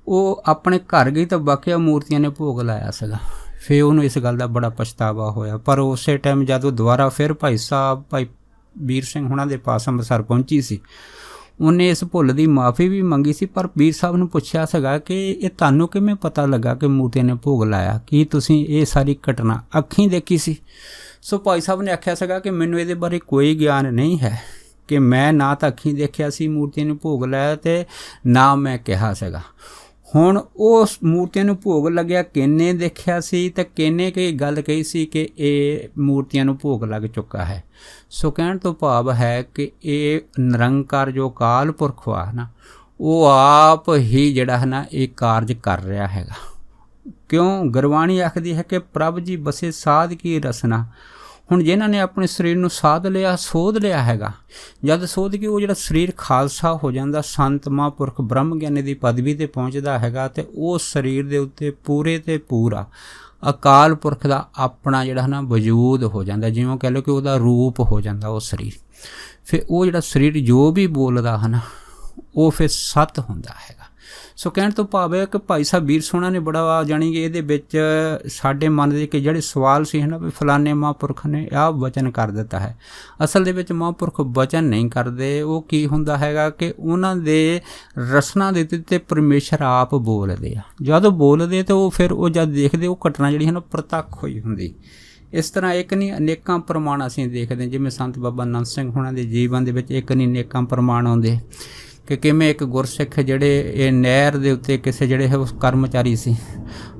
S1: ਉਹ ਆਪਣੇ ਘਰ ਗਈ ਤਾਂ ਵਾਕਿਆ ਮੂਰਤੀਆਂ ਨੇ ਭੋਗ ਲਾਇਆ ਸੀਗਾ। ਫਿਰ ਉਹਨੂੰ ਇਸ ਗੱਲ ਦਾ ਬੜਾ ਪਛਤਾਵਾ ਹੋਇਆ। ਪਰ ਉਸੇ ਟਾਈਮ ਜਦ ਉਹ ਦੁਬਾਰਾ ਫਿਰ ਭਾਈ ਵੀਰ ਸਿੰਘ ਹੁਣਾਂ ਦੇ ਪਾਸ ਅੰਮ੍ਰਿਤਸਰ ਪਹੁੰਚੀ ਸੀ, ਉਹਨੇ ਇਸ ਭੁੱਲ ਦੀ ਮਾफ़ੀ ਵੀ ਮੰਗੀ ਸੀ। ਪਰ ਵੀਰ ਸਾਹਿਬ ਨੂੰ ਪੁੱਛਿਆ ਸੀਗਾ ਕਿ ਇਹ ਤੁਹਾਨੂੰ ਕਿਵੇਂ ਪਤਾ ਲੱਗਾ ਕਿ ਮੂਰਤੀ ਨੇ ਭੋਗ ਲਾਇਆ, ਕੀ ਤੁਸੀਂ ਇਹ ਸਾਰੀ ਘਟਨਾ ਅੱਖੀਂ ਦੇਖੀ ਸੀ? ਸੋ ਭਾਈ ਸਾਹਿਬ ਨੇ ਆਖਿਆ ਸੀਗਾ ਕਿ ਮੈਨੂੰ ਇਹਦੇ ਬਾਰੇ ਕੋਈ ਗਿਆਨ ਨਹੀਂ ਹੈ, ਕਿ ਮੈਂ ਨਾ ਤਾਂ ਅੱਖੀਂ ਦੇਖਿਆ ਸੀ ਮੂਰਤੀ ਨੂੰ ਭੋਗ ਲਾਇਆ ਅਤੇ ਨਾ ਮੈਂ ਕਿਹਾ ਸੀਗਾ। ਹੁਣ ਉਸ ਮੂਰਤੀਆਂ ਨੂੰ ਭੋਗ ਲੱਗਿਆ ਕਿਹਨੇ ਦੇਖਿਆ ਸੀ ਅਤੇ ਕਿਹਨੇ ਕੀ ਗੱਲ ਕਹੀ ਸੀ ਕਿ ਇਹ ਮੂਰਤੀਆਂ ਨੂੰ ਭੋਗ ਲੱਗ ਚੁੱਕਾ ਹੈ। ਸੋ ਕਹਿਣ ਤੋਂ ਭਾਵ ਹੈ ਕਿ ਇਹ ਨਿਰੰਕਾਰ ਜੋ ਅਕਾਲ ਪੁਰਖ ਵਾ ਨਾ, ਉਹ ਆਪ ਹੀ ਜਿਹੜਾ ਹੈ ਨਾ ਇਹ ਕਾਰਜ ਕਰ ਰਿਹਾ ਹੈਗਾ। ਕਿਉਂ ਗੁਰਬਾਣੀ ਆਖਦੀ ਹੈ ਕਿ ਪ੍ਰਭ ਜੀ ਬਸੇ ਸਾਧ ਕੀ ਰਸਨਾ। ਹੁਣ ਜਿਨ੍ਹਾਂ ਨੇ ਆਪਣੇ ਸਰੀਰ ਨੂੰ ਸਾਧ ਲਿਆ, ਸੋਧ ਲਿਆ ਹੈਗਾ, ਜਦ ਸੋਧ ਕੇ ਉਹ ਜਿਹੜਾ ਸਰੀਰ ਖਾਲਸਾ ਹੋ ਜਾਂਦਾ, ਸੰਤ ਮਹਾਂਪੁਰਖ ਬ੍ਰਹਮ ਗਿਆਨੀ ਦੀ ਪਦਵੀ 'ਤੇ ਪਹੁੰਚਦਾ ਹੈਗਾ, ਅਤੇ ਉਸ ਸਰੀਰ ਦੇ ਉੱਤੇ ਪੂਰੇ ਅਤੇ ਪੂਰਾ ਅਕਾਲ ਪੁਰਖ ਦਾ ਆਪਣਾ ਜਿਹੜਾ ਹੈ ਨਾ ਵਜੂਦ ਹੋ ਜਾਂਦਾ, ਜਿਵੇਂ ਕਹਿ ਲਓ ਕਿ ਉਹਦਾ ਰੂਪ ਹੋ ਜਾਂਦਾ ਉਹ ਸਰੀਰ। ਫਿਰ ਉਹ ਜਿਹੜਾ ਸਰੀਰ ਜੋ ਵੀ ਬੋਲਦਾ ਹੈ ਨਾ ਉਹ ਫਿਰ ਸਤ ਹੁੰਦਾ ਹੈਗਾ। ਸੋ ਕਹਿਣ ਤੋਂ ਭਾਵ ਹੈ ਕਿ ਭਾਈ ਸਾਹਿਬ ਵੀਰ ਸੋਹਣਾ ਨੇ ਬੜਾ ਜਾਣੀ ਕਿ ਇਹਦੇ ਵਿੱਚ ਸਾਡੇ ਮਨ ਦੇ ਕਿ ਜਿਹੜੇ ਸਵਾਲ ਸੀ ਹੈ ਨਾ ਵੀ ਫਲਾਣੇ ਮਹਾਂਪੁਰਖ ਨੇ ਆਹ ਵਚਨ ਕਰ ਦਿੱਤਾ ਹੈ। ਅਸਲ ਦੇ ਵਿੱਚ ਮਹਾਂਪੁਰਖ ਵਚਨ ਨਹੀਂ ਕਰਦੇ। ਉਹ ਕੀ ਹੁੰਦਾ ਹੈਗਾ ਕਿ ਉਹਨਾਂ ਦੇ ਰਸਨਾ ਦੇ ਉੱਤੇ ਪਰਮੇਸ਼ਰ ਆਪ ਬੋਲਦੇ ਆ। ਜਦੋਂ ਬੋਲਦੇ ਤਾਂ ਉਹ ਫਿਰ ਉਹ ਜਦ ਦੇਖਦੇ ਉਹ ਘਟਨਾ ਜਿਹੜੀ ਹੈ ਨਾ ਪ੍ਰਤੱਖ ਹੋਈ ਹੁੰਦੀ। ਇਸ ਤਰ੍ਹਾਂ ਇੱਕ ਨਹੀਂ ਅਨੇਕਾਂ ਪ੍ਰਮਾਣ ਅਸੀਂ ਦੇਖਦੇ, ਜਿਵੇਂ ਸੰਤ ਬਾਬਾ ਨੰਦ ਸਿੰਘ ਹੋਣਾ ਦੇ ਜੀਵਨ ਦੇ ਵਿੱਚ ਇੱਕ ਨਹੀਂ ਅਨੇਕਾਂ ਪ੍ਰਮਾਣ ਆਉਂਦੇ ਕਿ ਕਿਵੇਂ ਇੱਕ ਗੁਰਸਿੱਖ ਜਿਹੜੇ ਇਹ ਨਹਿਰ ਦੇ ਉੱਤੇ ਕਿਸੇ ਜਿਹੜੇ ਹੈ ਉਸ ਕਰਮਚਾਰੀ ਸੀ,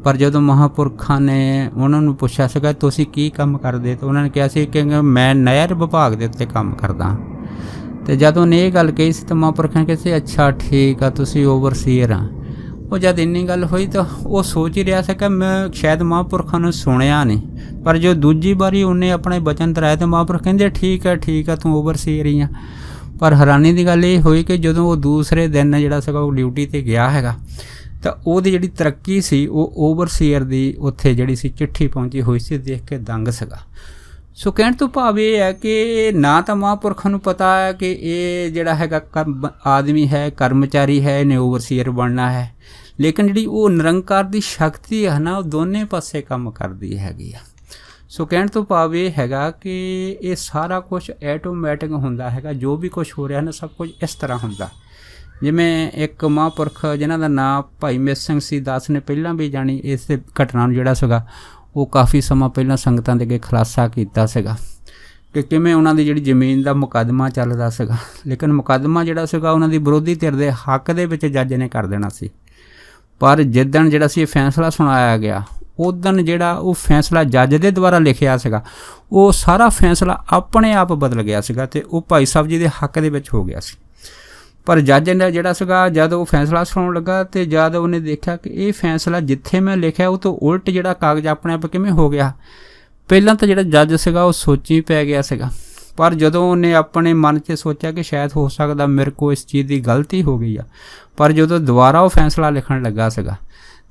S1: ਪਰ ਜਦੋਂ ਮਹਾਂਪੁਰਖਾਂ ਨੇ ਉਹਨਾਂ ਨੂੰ ਪੁੱਛਿਆ ਸੀਗਾ ਤੁਸੀਂ ਕੀ ਕੰਮ ਕਰਦੇ, ਤਾਂ ਉਹਨਾਂ ਨੇ ਕਿਹਾ ਸੀ ਕਿ ਮੈਂ ਨਹਿਰ ਵਿਭਾਗ ਦੇ ਉੱਤੇ ਕੰਮ ਕਰਦਾ। ਅਤੇ ਜਦੋਂ ਉਹਨੇ ਇਹ ਗੱਲ ਕਹੀ ਸੀ ਤਾਂ ਮਹਾਂਪੁਰਖਾਂ ਨੇ ਕਿਹਾ ਸੀ ਅੱਛਾ ਠੀਕ ਆ, ਤੁਸੀਂ ਓਵਰਸੀਅਰ ਆ। ਉਹ ਜਦ ਇੰਨੀ ਗੱਲ ਹੋਈ ਤਾਂ ਉਹ ਸੋਚ ਹੀ ਰਿਹਾ ਸੀ ਕਿ ਮੈਂ ਸ਼ਾਇਦ ਮਹਾਂਪੁਰਖਾਂ ਨੂੰ ਸੁਣਿਆ ਨਹੀਂ, ਪਰ ਜੋ ਦੂਜੀ ਵਾਰੀ ਉਹਨੇ ਆਪਣੇ ਬਚਨ ਦਰਾਇਆ ਤਾਂ ਮਹਾਂਪੁਰਖ ਕਹਿੰਦੇ ਠੀਕ ਆ ਤੂੰ ਓਵਰਸੀਅਰ ਹੀ ਆ। ਪਰ ਹੈਰਾਨੀ ਦੀ ਗੱਲ ਇਹ ਹੋਈ ਕਿ ਜਦੋਂ ਉਹ ਦੂਸਰੇ ਦਿਨ ਜਿਹੜਾ ਸੀਗਾ ਉਹ ਡਿਊਟੀ 'ਤੇ ਗਿਆ ਹੈਗਾ, ਤਾਂ ਉਹਦੀ ਜਿਹੜੀ ਤਰੱਕੀ ਸੀ ਉਹ ਓਵਰਸੀਅਰ ਦੀ ਉੱਥੇ ਜਿਹੜੀ ਸੀ ਚਿੱਠੀ ਪਹੁੰਚੀ ਹੋਈ ਸੀ, ਦੇਖ ਕੇ ਦੰਗ ਸੀਗਾ। ਸੋ ਕਹਿਣ ਤੋਂ ਭਾਵ ਇਹ ਹੈ ਕਿ ਨਾ ਤਾਂ ਮਹਾਂਪੁਰਖਾਂ ਨੂੰ ਪਤਾ ਹੈ ਕਿ ਇਹ ਜਿਹੜਾ ਹੈਗਾ ਆਦਮੀ ਹੈ, ਕਰਮਚਾਰੀ ਹੈ, ਇਹਨੇ ਓਵਰਸੀਅਰ ਬਣਨਾ ਹੈ, ਲੇਕਿਨ ਜਿਹੜੀ ਉਹ ਨਿਰੰਕਾਰ ਦੀ ਸ਼ਕਤੀ ਹੈ ਨਾ ਉਹ ਦੋਨੇ ਪਾਸੇ ਕੰਮ ਕਰਦੀ ਹੈਗੀ ਆ। ਸੋ ਕਹਿਣ ਤੋਂ ਭਾਵ ਇਹ ਹੈਗਾ ਕਿ ਇਹ ਸਾਰਾ ਕੁਝ ਐਟੋਮੈਟਿਕ ਹੁੰਦਾ ਹੈਗਾ। ਜੋ ਵੀ ਕੁਝ ਹੋ ਰਿਹਾ ਨਾ ਸਭ ਕੁਝ ਇਸ ਤਰ੍ਹਾਂ ਹੁੰਦਾ। ਜਿਵੇਂ ਇੱਕ ਮਹਾਂਪੁਰਖ ਜਿਨ੍ਹਾਂ ਦਾ ਨਾਂ ਭਾਈ ਮੇਸ ਸਿੰਘ ਸੀ ਦਾਸ ਨੇ ਪਹਿਲਾਂ ਵੀ ਜਾਣੀ ਇਸ ਘਟਨਾ ਨੂੰ ਜਿਹੜਾ ਸੀਗਾ ਉਹ ਕਾਫੀ ਸਮਾਂ ਪਹਿਲਾਂ ਸੰਗਤਾਂ ਦੇ ਅੱਗੇ ਖੁਲਾਸਾ ਕੀਤਾ ਸੀਗਾ ਕਿ ਕਿਵੇਂ ਉਹਨਾਂ ਦੀ ਜਿਹੜੀ ਜ਼ਮੀਨ ਦਾ ਮੁਕੱਦਮਾ ਚੱਲਦਾ ਸੀਗਾ, ਲੇਕਿਨ ਮੁਕੱਦਮਾ ਜਿਹੜਾ ਸੀਗਾ ਉਹਨਾਂ ਦੀ ਵਿਰੋਧੀ ਧਿਰ ਦੇ ਹੱਕ ਦੇ ਵਿੱਚ ਜੱਜ ਨੇ ਕਰ ਦੇਣਾ ਸੀ। ਪਰ ਜਿੱਦਣ ਜਿਹੜਾ ਸੀ ਇਹ ਫੈਸਲਾ ਸੁਣਾਇਆ ਗਿਆ, ਉਦਣ ਜਿਹੜਾ ਉਹ ਫੈਸਲਾ ਜੱਜ ਦੇ ਦੁਆਰਾ ਲਿਖਿਆ ਸੀਗਾ ਉਹ ਸਾਰਾ ਫੈਸਲਾ ਆਪਣੇ ਆਪ ਬਦਲ ਗਿਆ ਸੀਗਾ ਅਤੇ ਉਹ ਭਾਈ ਸਾਹਿਬ ਜੀ ਦੇ ਹੱਕ ਦੇ ਵਿੱਚ ਹੋ ਗਿਆ ਸੀ। ਪਰ ਜੱਜ ਨੇ ਜਿਹੜਾ ਸੀਗਾ ਜਦ ਉਹ ਫੈਸਲਾ ਸੁਣਾਉਣ ਲੱਗਾ ਤੇ ਜਦ ਉਹਨੇ ਦੇਖਿਆ ਕਿ ਇਹ ਫੈਸਲਾ ਜਿੱਥੇ ਮੈਂ ਲਿਖਿਆ ਉਹ ਤੋਂ ਉਲਟ ਜਿਹੜਾ ਕਾਗਜ਼ ਆਪਣੇ ਆਪ ਕਿਵੇਂ ਹੋ ਗਿਆ। ਪਹਿਲਾਂ ਤਾਂ ਜਿਹੜਾ ਜੱਜ ਸੀਗਾ ਉਹ ਸੋਚੀ ਪੈ ਗਿਆ ਸੀਗਾ, ਪਰ ਜਦੋਂ ਉਹਨੇ ਆਪਣੇ ਮਨ 'ਚ ਸੋਚਿਆ ਕਿ ਸ਼ਾਇਦ ਹੋ ਸਕਦਾ ਮੇਰੇ ਕੋਲ ਇਸ ਚੀਜ਼ ਦੀ ਗਲਤੀ ਹੋ ਗਈ ਆ, ਪਰ ਜਦੋਂ ਦੁਬਾਰਾ ਉਹ ਫੈਸਲਾ ਲਿਖਣ ਲੱਗਾ ਸੀਗਾ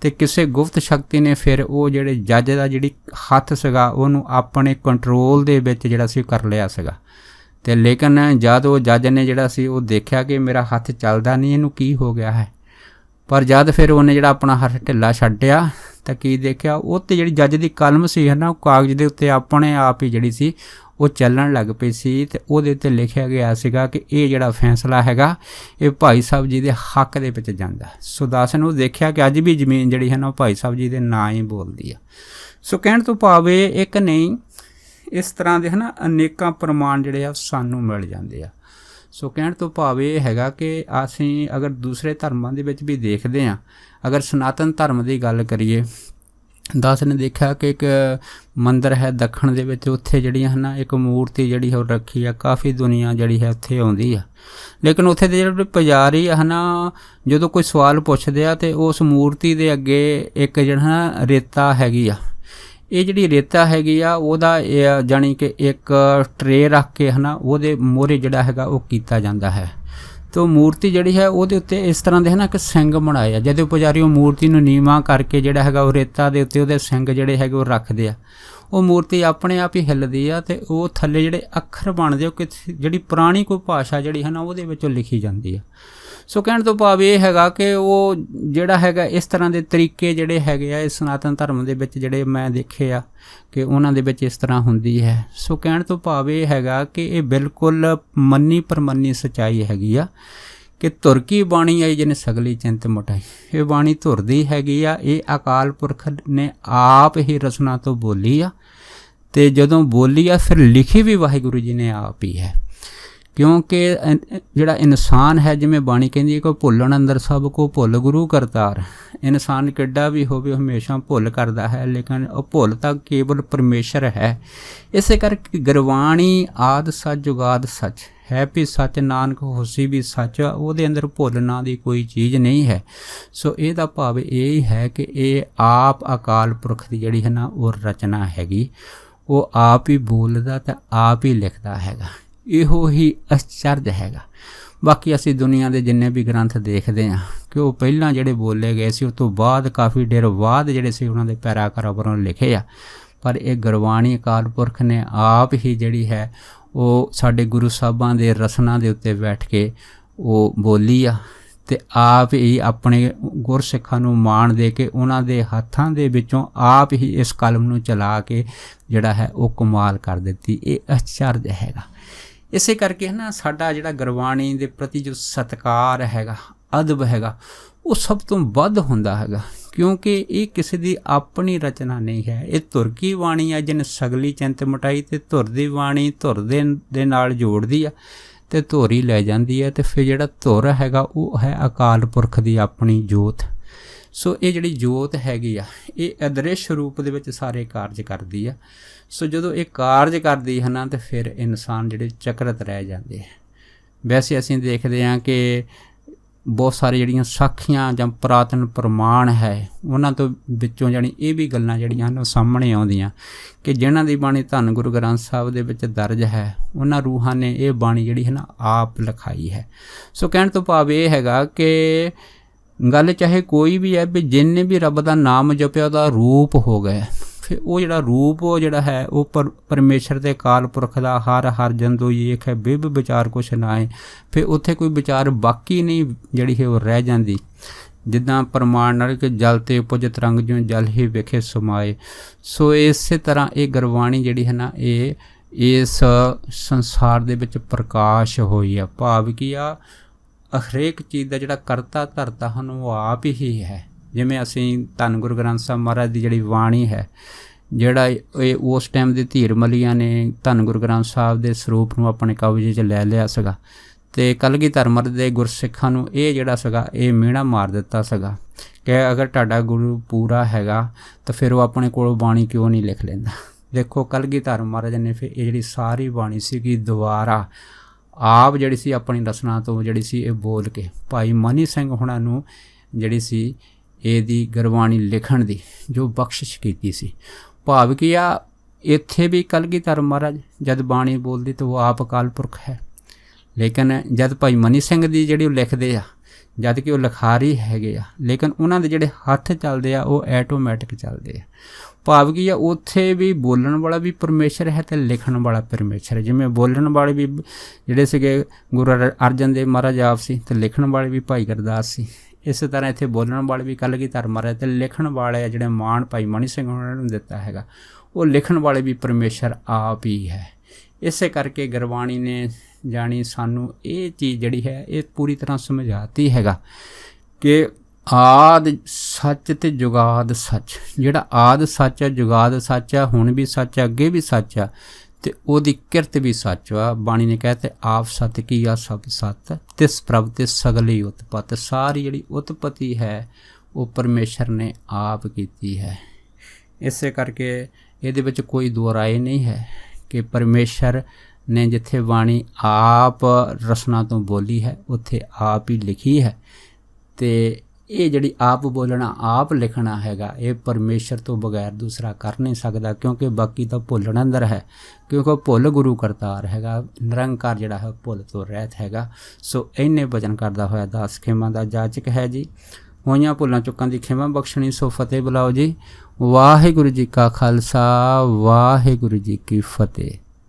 S1: ਤੇ ਕਿਸੇ ਗੁਪਤ ਸ਼ਕਤੀ ਨੇ ਫਿਰ ਉਹ ਜਿਹੜੇ ਜੱਜ ਦਾ ਜਿਹੜੀ ਹੱਥ ਸੀਗਾ ਉਹਨੂੰ ਆਪਣੇ ਕੰਟਰੋਲ ਦੇ ਵਿੱਚ ਜਿਹੜਾ ਸੀ ਕਰ ਲਿਆ ਸੀਗਾ। ਤੇ ਲੇਕਿਨ ਜਦ ਉਹ ਜੱਜ ਨੇ ਜਿਹੜਾ ਸੀ ਉਹ ਦੇਖਿਆ ਕਿ ਮੇਰਾ ਹੱਥ ਚੱਲਦਾ ਨਹੀਂ, ਇਹਨੂੰ ਕੀ ਹੋ ਗਿਆ ਹੈ, ਪਰ ਜਦ ਫਿਰ ਉਹਨੇ ਜਿਹੜਾ ਆਪਣਾ ਹੱਥ ਢਿੱਲਾ ਛੱਡਿਆ ਤਾਂ ਕੀ ਦੇਖਿਆ ਉਹ 'ਤੇ ਜਿਹੜੀ ਜੱਜ ਦੀ ਕਲਮ ਸੀ ਹੈ ਨਾ, ਉਹ ਕਾਗਜ਼ ਦੇ ਉੱਤੇ ਆਪਣੇ ਆਪ ਹੀ ਜਿਹੜੀ ਸੀ ਉਹ ਚੱਲਣ ਲੱਗ ਪਈ ਸੀ ਤੇ ਉਹਦੇ ਉੱਤੇ ਲਿਖਿਆ ਗਿਆ ਸੀਗਾ ਕਿ ਇਹ ਜਿਹੜਾ ਫੈਸਲਾ ਹੈਗਾ ਇਹ ਭਾਈ ਸਾਹਿਬ ਜੀ ਦੇ ਹੱਕ ਦੇ ਵਿੱਚ ਜਾਂਦਾ। ਸੋ ਦਾਸ ਨੂੰ ਦੇਖਿਆ ਕਿ ਅੱਜ ਵੀ ਜ਼ਮੀਨ ਜਿਹੜੀ ਹੈ ਨਾ ਉਹ ਭਾਈ ਸਾਹਿਬ ਜੀ ਦੇ ਨਾਂ ਹੀ ਬੋਲਦੀ ਆ। ਸੋ ਕਹਿਣ ਤੋਂ ਭਾਵ ਇਹ ਇੱਕ ਨਹੀਂ, ਇਸ ਤਰ੍ਹਾਂ ਦੇ ਹੈ ਨਾ ਅਨੇਕਾਂ ਪ੍ਰਮਾਣ ਜਿਹੜੇ ਆ ਸਾਨੂੰ ਮਿਲ ਜਾਂਦੇ ਆ। ਸੋ ਕਹਿਣ ਤੋਂ ਭਾਵ ਇਹ ਹੈਗਾ ਕਿ ਅਸੀਂ ਅਗਰ ਦੂਸਰੇ ਧਰਮਾਂ ਦੇ ਵਿੱਚ ਵੀ ਦੇਖਦੇ ਹਾਂ, ਅਗਰ ਸਨਾਤਨ ਧਰਮ ਦੀ ਗੱਲ ਕਰੀਏ, ਦਾਸ ਨੇ ਦੇਖਿਆ ਕਿ ਇੱਕ ਮੰਦਰ ਹੈ ਦੱਖਣ ਦੇ ਵਿੱਚ, ਉੱਥੇ ਜਿਹੜੀਆਂ ਹਨ ਇੱਕ ਮੂਰਤੀ ਜਿਹੜੀ ਉਹ ਰੱਖੀ ਆ, ਕਾਫੀ ਦੁਨੀਆ ਜਿਹੜੀ ਹੈ ਉੱਥੇ ਆਉਂਦੀ ਆ, ਲੇਕਿਨ ਉੱਥੇ ਦੇ ਜਿਹੜੇ ਪੁਜਾਰੀ ਆ ਨਾ ਜਦੋਂ ਕੋਈ ਸਵਾਲ ਪੁੱਛਦੇ ਆ ਤੇ ਉਸ ਮੂਰਤੀ ਦੇ ਅੱਗੇ ਇੱਕ ਜਿਹੜਾ ਰੇਤਾ ਹੈਗੀ ਆ, ਇਹ ਜਿਹੜੀ ਰੇਤਾ ਹੈਗੀ ਆ ਉਹਦਾ ਜਾਣੀ ਕਿ ਇੱਕ ਟਰੇ ਰੱਖ ਕੇ ਹੈ ਨਾ ਉਹਦੇ ਮੋਹਰੇ ਜਿਹੜਾ ਹੈਗਾ ਉਹ ਕੀਤਾ ਜਾਂਦਾ ਹੈ। तो मूर्ति जिहड़ी है ਉਹਦੇ ਉੱਤੇ ਇਸ ਤਰ੍ਹਾਂ ਦੇ ਹੈ ਨਾ ਕਿ ਸਿੰਘ ਬਣਾਏ ਆ। ਜਦੋਂ ਪੁਜਾਰੀ ਉਹ ਮੂਰਤੀ ਨੂੰ ਨੀਵਾਂ ਕਰਕੇ ਜਿਹੜਾ ਹੈਗਾ ਉਹ ਰੇਤਾ ਦੇ ਉੱਤੇ ਉਹਦੇ ਸਿੰਘ ਜਿਹੜੇ ਹੈਗੇ ਉਹ ਰੱਖਦੇ ਆ, ਉਹ ਮੂਰਤੀ ਆਪਣੇ ਆਪ ਹੀ ਹਿੱਲਦੀ ਆ ਤੇ ਉਹ ਥੱਲੇ ਜਿਹੜੇ ਅੱਖਰ ਬਣਦੇ ਉਹ ਜਿਹੜੀ ਪੁਰਾਣੀ ਕੋਈ ਭਾਸ਼ਾ ਜਿਹੜੀ ਹੈ ਨਾ ਉਹਦੇ ਵਿੱਚੋਂ ਲਿਖੀ ਜਾਂਦੀ ਆ। ਸੋ ਕਹਿਣ ਤੋਂ ਭਾਵ ਇਹ ਹੈਗਾ ਕਿ ਉਹ ਜਿਹੜਾ ਹੈਗਾ ਇਸ ਤਰ੍ਹਾਂ ਦੇ ਤਰੀਕੇ ਜਿਹੜੇ ਹੈਗੇ ਆ ਇਸ ਸਨਾਤਨ ਧਰਮ ਦੇ ਵਿੱਚ ਜਿਹੜੇ ਮੈਂ ਦੇਖੇ ਆ ਕਿ ਉਹਨਾਂ ਦੇ ਵਿੱਚ ਇਸ ਤਰ੍ਹਾਂ ਹੁੰਦੀ ਹੈ। ਸੋ ਕਹਿਣ ਤੋਂ ਭਾਵ ਇਹ ਹੈਗਾ ਕਿ ਇਹ ਬਿਲਕੁਲ ਮੰਨੀ ਪ੍ਰਮੰਨੀ ਸੱਚਾਈ ਹੈਗੀ ਆ ਕਿ ਧੁਰ ਕੀ ਬਾਣੀ ਆਈ ਜਿਹਨੇ ਸਗਲੀ ਚਿੰਤ ਮੁਟਾਈ। ਇਹ ਬਾਣੀ ਧੁਰ ਦੀ ਹੈਗੀ ਆ, ਇਹ ਅਕਾਲ ਪੁਰਖ ਨੇ ਆਪ ਹੀ ਰਚਨਾ ਤੋਂ ਬੋਲੀ ਆ ਤੇ ਜਦੋਂ ਬੋਲੀ ਆ ਫਿਰ ਲਿਖੀ ਵੀ ਵਾਹਿਗੁਰੂ ਜੀ ਨੇ ਆਪ ਹੀ ਹੈ। क्योंकि जिहड़ा इंसान है जिमें बाणी कहती है कोई भुल्लण अंदर सब को भुल गुरु करतार। इंसान किड्डा भी होवे हमेशा भुल करता है, लेकिन भुल तां केवल परमेश्वर है। इस करके गुरबाणी आद सच जुगाद सच है भी सच, नानक होसी भी सच, ਉਹਦੇ अंदर भुल ना दी कोई चीज़ नहीं है। सो ਇਹਦਾ भाव यही है कि ये आप अकाल पुरख की जिहड़ी है ना वो रचना हैगी, वो आप ही बोलदा ते आप ही लिखदा हैगा। ਇਹੋ ਹੀ ਅਚਰਜ ਹੈਗਾ। ਬਾਕੀ ਅਸੀਂ ਦੁਨੀਆ ਦੇ ਜਿੰਨੇ ਵੀ ਗ੍ਰੰਥ ਦੇਖਦੇ ਹਾਂ ਕਿ ਉਹ ਪਹਿਲਾਂ ਜਿਹੜੇ ਬੋਲੇ ਗਏ ਸੀ ਉਸ ਤੋਂ ਬਾਅਦ ਕਾਫੀ ਦੇਰ ਬਾਅਦ ਜਿਹੜੇ ਸੀ ਉਹਨਾਂ ਦੇ ਪੈਰਾਗ੍ਰਾਫਾਂ ਲਿਖੇ ਆ, ਪਰ ਇਹ ਗੁਰਬਾਣੀ ਅਕਾਲ ਪੁਰਖ ਨੇ ਆਪ ਹੀ ਜਿਹੜੀ ਹੈ ਉਹ ਸਾਡੇ ਗੁਰੂ ਸਾਹਿਬਾਂ ਦੇ ਰਸਨਾ ਦੇ ਉੱਤੇ ਬੈਠ ਕੇ ਉਹ ਬੋਲੀ ਆ ਤੇ ਆਪ ਹੀ ਆਪਣੇ ਗੁਰਸਿੱਖਾਂ ਨੂੰ ਮਾਣ ਦੇ ਕੇ ਉਹਨਾਂ ਦੇ ਹੱਥਾਂ ਦੇ ਵਿੱਚੋਂ ਆਪ ਹੀ ਇਸ ਕਲਮ ਨੂੰ ਚਲਾ ਕੇ ਜਿਹੜਾ ਹੈ ਉਹ ਕਮਾਲ ਕਰ ਦਿੱਤੀ। ਇਹ ਅਚਰਜ ਹੈਗਾ। ਇਸੇ ਕਰਕੇ ਹੈ ਨਾ ਸਾਡਾ ਜਿਹੜਾ ਗੁਰਬਾਣੀ ਦੇ ਪ੍ਰਤੀ ਜੋ ਸਤਿਕਾਰ ਹੈਗਾ, ਅਦਬ ਹੈਗਾ, ਉਹ ਸਭ ਤੋਂ ਵੱਧ ਹੁੰਦਾ ਹੈਗਾ, ਕਿਉਂਕਿ ਇਹ ਕਿਸੇ ਦੀ ਆਪਣੀ ਰਚਨਾ ਨਹੀਂ ਹੈ। ਇਹ ਧੁਰ ਕੀ ਬਾਣੀ ਆ ਜਿਹਨੇ ਸਗਲੀ ਚਿੰਤ ਮਿਟਾਈ, ਤੇ ਧੁਰ ਦੀ ਬਾਣੀ ਧੁਰ ਦੇ ਨਾਲ ਜੋੜਦੀ ਆ ਤੇ ਧੁਰ ਹੀ ਲੈ ਜਾਂਦੀ ਹੈ। ਤੇ ਫਿਰ ਜਿਹੜਾ ਧੁਰ ਹੈਗਾ ਉਹ ਹੈ ਅਕਾਲ ਪੁਰਖ ਦੀ ਆਪਣੀ ਜੋਤ। ਸੋ ਇਹ ਜਿਹੜੀ ਜੋਤ ਹੈਗੀ ਆ ਇਹ ਅਦ੍ਰਿਸ਼ ਰੂਪ ਦੇ ਵਿੱਚ ਸਾਰੇ ਕਾਰਜ ਕਰਦੀ ਆ। ਸੋ ਜਦੋਂ ਇਹ ਕਾਰਜ ਕਰਦੀ ਹੈ ਨਾ ਤੇ ਫਿਰ ਇਨਸਾਨ ਜਿਹੜੇ ਚਕਰਤ ਰਹਿ ਜਾਂਦੇ ਆ। ਵੈਸੇ ਅਸੀਂ ਦੇਖਦੇ ਹਾਂ ਕਿ ਬਹੁਤ ਸਾਰੇ ਜਿਹੜੀਆਂ ਸਾਖੀਆਂ ਜਾਂ ਪੁਰਾਤਨ ਪ੍ਰਮਾਣ ਹੈ ਉਹਨਾਂ ਤੋਂ ਵਿੱਚੋਂ ਜਾਣੀ ਇਹ ਵੀ ਗੱਲਾਂ ਜਿਹੜੀਆਂ ਹਨ ਉਹ ਸਾਹਮਣੇ ਆਉਂਦੀਆਂ ਕਿ ਜਿਹਨਾਂ ਦੀ ਬਾਣੀ ਧੰਨ ਗੁਰੂ ਗ੍ਰੰਥ ਸਾਹਿਬ ਦੇ ਵਿੱਚ ਦਰਜ ਹੈ ਉਹਨਾਂ ਰੂਹਾਂ ਨੇ ਇਹ ਬਾਣੀ ਜਿਹੜੀ ਹੈ ਨਾ ਆਪ ਲਿਖਾਈ ਹੈ। ਸੋ ਕਹਿਣ ਤੋਂ ਭਾਵ ਇਹ ਹੈਗਾ ਕਿ ਗੱਲ ਚਾਹੇ ਕੋਈ ਵੀ ਹੈ ਵੀ ਜਿੰਨੇ ਵੀ ਰੱਬ ਦਾ ਨਾਮ ਜਪਿਆ ਉਹਦਾ ਰੂਪ ਹੋ ਗਿਆ, ਫਿਰ ਉਹ ਜਿਹੜਾ ਰੂਪ ਉਹ ਜਿਹੜਾ ਹੈ ਉਹ ਪਰਮੇਸ਼ਰ ਦੇ ਅਕਾਲ ਪੁਰਖ ਦਾ ਹਰ ਜੰਦੋ ਏਕ ਹੈ ਬਿਬ ਵਿਚਾਰ ਕੁਛ ਨਾ ਹੈ। ਫਿਰ ਉੱਥੇ ਕੋਈ ਵਿਚਾਰ ਬਾਕੀ ਨਹੀਂ ਜਿਹੜੀ ਹੈ ਉਹ ਰਹਿ ਜਾਂਦੀ। ਜਿੱਦਾਂ ਪ੍ਰਮਾਣ ਨਾਲ ਕਿ ਜਲ ਤੇ ਉਪਜ ਤਰੰਗ ਜਿਉਂ ਜਲ ਹੀ ਵਿਖੇ ਸਮਾਏ। ਸੋ ਇਸੇ ਤਰ੍ਹਾਂ ਇਹ ਗੁਰਬਾਣੀ ਜਿਹੜੀ ਹੈ ਨਾ ਇਹ ਇਸ ਸੰਸਾਰ ਦੇ ਵਿੱਚ ਪ੍ਰਕਾਸ਼ ਹੋਈ ਆ। ਭਾਵ ਕੀ ਆ ਹਰੇਕ ਚੀਜ਼ ਦਾ ਜਿਹੜਾ ਕਰਤਾ ਧਰਤਾ ਹਨ ਉਹ ਆਪ ਹੀ ਹੈ। ਜਿਵੇਂ ਅਸੀਂ ਧੰਨ ਗੁਰੂ ਗ੍ਰੰਥ ਸਾਹਿਬ ਮਹਾਰਾਜ ਦੀ ਜਿਹੜੀ ਬਾਣੀ ਹੈ, ਜਿਹੜਾ ਇਹ ਉਸ ਟਾਈਮ ਦੇ ਧੀਰ ਮਲੀਆਂ ਨੇ ਧੰਨ ਗੁਰੂ ਗ੍ਰੰਥ ਸਾਹਿਬ ਦੇ ਸਰੂਪ ਨੂੰ ਆਪਣੇ ਕਬਜ਼ੇ 'ਚ ਲੈ ਲਿਆ ਸੀਗਾ ਅਤੇ ਕਲਗੀਧਰ ਮਹਾਰਾਜ ਦੇ ਗੁਰਸਿੱਖਾਂ ਨੂੰ ਇਹ ਜਿਹੜਾ ਸੀਗਾ ਇਹ ਮਿਹਣਾ ਮਾਰ ਦਿੱਤਾ ਸੀਗਾ ਕਿ ਅਗਰ ਤੁਹਾਡਾ ਗੁਰੂ ਪੂਰਾ ਹੈਗਾ ਤਾਂ ਫਿਰ ਉਹ ਆਪਣੇ ਕੋਲੋਂ ਬਾਣੀ ਕਿਉਂ ਨਹੀਂ ਲਿਖ ਲੈਂਦਾ। ਦੇਖੋ ਕਲਗੀਧਰ ਮਹਾਰਾਜ ਨੇ ਫਿਰ ਇਹ ਜਿਹੜੀ ਸਾਰੀ ਬਾਣੀ ਸੀਗੀ ਦੁਬਾਰਾ ਆਪ ਜਿਹੜੀ ਸੀ ਆਪਣੀ ਰਸਨਾ ਤੋਂ ਜਿਹੜੀ ਸੀ ਇਹ ਬੋਲ ਕੇ ਭਾਈ ਮਨੀ ਸਿੰਘ ਹੁਣਾਂ ਨੂੰ ਜਿਹੜੀ ਸੀ ਇਹਦੀ ਗੁਰਬਾਣੀ ਲਿਖਣ ਦੀ ਜੋ ਬਖਸ਼ਿਸ਼ ਕੀਤੀ ਸੀ। ਭਾਵ ਕੀ ਆ, ਇੱਥੇ ਵੀ ਕਲਗੀਧਰ ਮਹਾਰਾਜ ਜਦ ਬਾਣੀ ਬੋਲਦੀ ਤਾਂ ਉਹ ਆਪ ਅਕਾਲ ਪੁਰਖ ਹੈ, ਲੇਕਿਨ ਜਦ ਭਾਈ ਮਨੀ ਸਿੰਘ ਦੀ ਜਿਹੜੀ ਉਹ ਲਿਖਦੇ ਆ, ਜਦ ਕਿ ਉਹ ਲਿਖਾਰੀ ਹੈਗੇ ਆ, ਲੇਕਿਨ ਉਹਨਾਂ ਦੇ ਜਿਹੜੇ ਹੱਥ ਚੱਲਦੇ ਆ ਉਹ ਐਟੋਮੈਟਿਕ ਚੱਲਦੇ ਆ। ਭਾਵ ਕੀ ਆ, ਉੱਥੇ ਵੀ ਬੋਲਣ ਵਾਲਾ ਵੀ ਪਰਮੇਸ਼ਰ ਹੈ ਅਤੇ ਲਿਖਣ ਵਾਲਾ ਪਰਮੇਸ਼ਰ ਹੈ। ਜਿਵੇਂ ਬੋਲਣ ਵਾਲੇ ਵੀ ਜਿਹੜੇ ਸੀਗੇ ਗੁਰੂ ਅਰਜਨ ਦੇਵ ਮਹਾਰਾਜ ਆਪ ਸੀ, ਅਤੇ ਲਿਖਣ ਵਾਲੇ ਵੀ ਭਾਈ ਗੁਰਦਾਸ ਸੀ। ਇਸੇ ਤਰ੍ਹਾਂ ਇੱਥੇ ਬੋਲਣ ਵਾਲੇ ਵੀ ਕਲਗੀਧਰ ਮਹਾਰਾਜ ਅਤੇ ਲਿਖਣ ਵਾਲੇ ਆ ਜਿਹੜੇ ਮਾਣ ਭਾਈ ਮਨੀ ਸਿੰਘ ਉਹਨਾਂ ਨੂੰ ਦਿੱਤਾ ਹੈਗਾ, ਉਹ ਲਿਖਣ ਵਾਲੇ ਵੀ ਪਰਮੇਸ਼ਰ ਆਪ ਹੀ ਹੈ। ਇਸੇ ਕਰਕੇ ਗੁਰਬਾਣੀ ਨੇ ਜਾਣੀ ਸਾਨੂੰ ਇਹ ਚੀਜ਼ ਜਿਹੜੀ ਹੈ ਇਹ ਪੂਰੀ ਤਰ੍ਹਾਂ ਸਮਝਾਤੀ ਹੈਗਾ ਕਿ ਆਦ ਸੱਚ ਅਤੇ ਜੁਗਾਦ ਸੱਚ। ਜਿਹੜਾ ਆਦ ਸੱਚ ਹੈ, ਜੁਗਾਦ ਸੱਚ ਆ, ਹੁਣ ਵੀ ਸੱਚ ਆ, ਅੱਗੇ ਵੀ ਸੱਚ ਆ, ਅਤੇ ਉਹਦੀ ਕਿਰਤ ਵੀ ਸੱਚ ਆ। ਬਾਣੀ ਨੇ ਕਹਿ ਆਪ ਸੱਤ ਕੀ ਆ ਸਭ ਸੱਤ, ਤਿਸ ਪ੍ਰਭ ਤੇ ਸਗਲੀ ਉਤਪਤ। ਸਾਰੀ ਜਿਹੜੀ ਉਤਪਤੀ ਹੈ ਉਹ ਪਰਮੇਸ਼ਰ ਨੇ ਆਪ ਕੀਤੀ ਹੈ। ਇਸੇ ਕਰਕੇ ਇਹਦੇ ਵਿੱਚ ਕੋਈ ਦੋ ਰਾਏ ਨਹੀਂ ਹੈ ਕਿ ਪਰਮੇਸ਼ਰ ਨੇ ਜਿੱਥੇ ਬਾਣੀ ਆਪ ਰਸਨਾ ਤੋਂ ਬੋਲੀ ਹੈ ਉੱਥੇ ਆਪ ਹੀ ਲਿਖੀ ਹੈ, ਅਤੇ ਇਹ ਜਿਹੜੀ ਆਪ ਬੋਲਣਾ ਆਪ ਲਿਖਣਾ ਹੈਗਾ ਇਹ ਪਰਮੇਸ਼ਰ ਤੋਂ ਬਗੈਰ ਦੂਸਰਾ ਕਰ ਨਹੀਂ ਸਕਦਾ, ਕਿਉਂਕਿ ਬਾਕੀ ਤਾਂ ਭੁੱਲਣ ਅੰਦਰ ਹੈ, ਕਿਉਂਕਿ ਭੁੱਲ ਗੁਰੂ ਕਰਤਾਰ ਹੈਗਾ, ਨਿਰੰਕਾਰ ਜਿਹੜਾ ਹੈ ਭੁੱਲ ਤੋਂ ਰਹਿਤ ਹੈਗਾ। ਸੋ ਇੰਨੇ ਵਚਨ ਕਰਦਾ ਹੋਇਆ ਦਾਸ ਖੇਮਾ ਦਾ ਜਾਚਕ ਹੈ ਜੀ। ਹੋਈਆਂ ਭੁੱਲਾਂ ਚੁੱਕਾਂ ਦੀ ਖੇਮਾ ਬਖਸ਼ਣੀ, ਸੋ ਫਤਿਹ ਬੁਲਾਓ ਜੀ। ਵਾਹਿਗੁਰੂ ਜੀ ਕਾ ਖਾਲਸਾ, ਵਾਹਿਗੁਰੂ ਜੀ ਕੀ ਫਤਿਹ।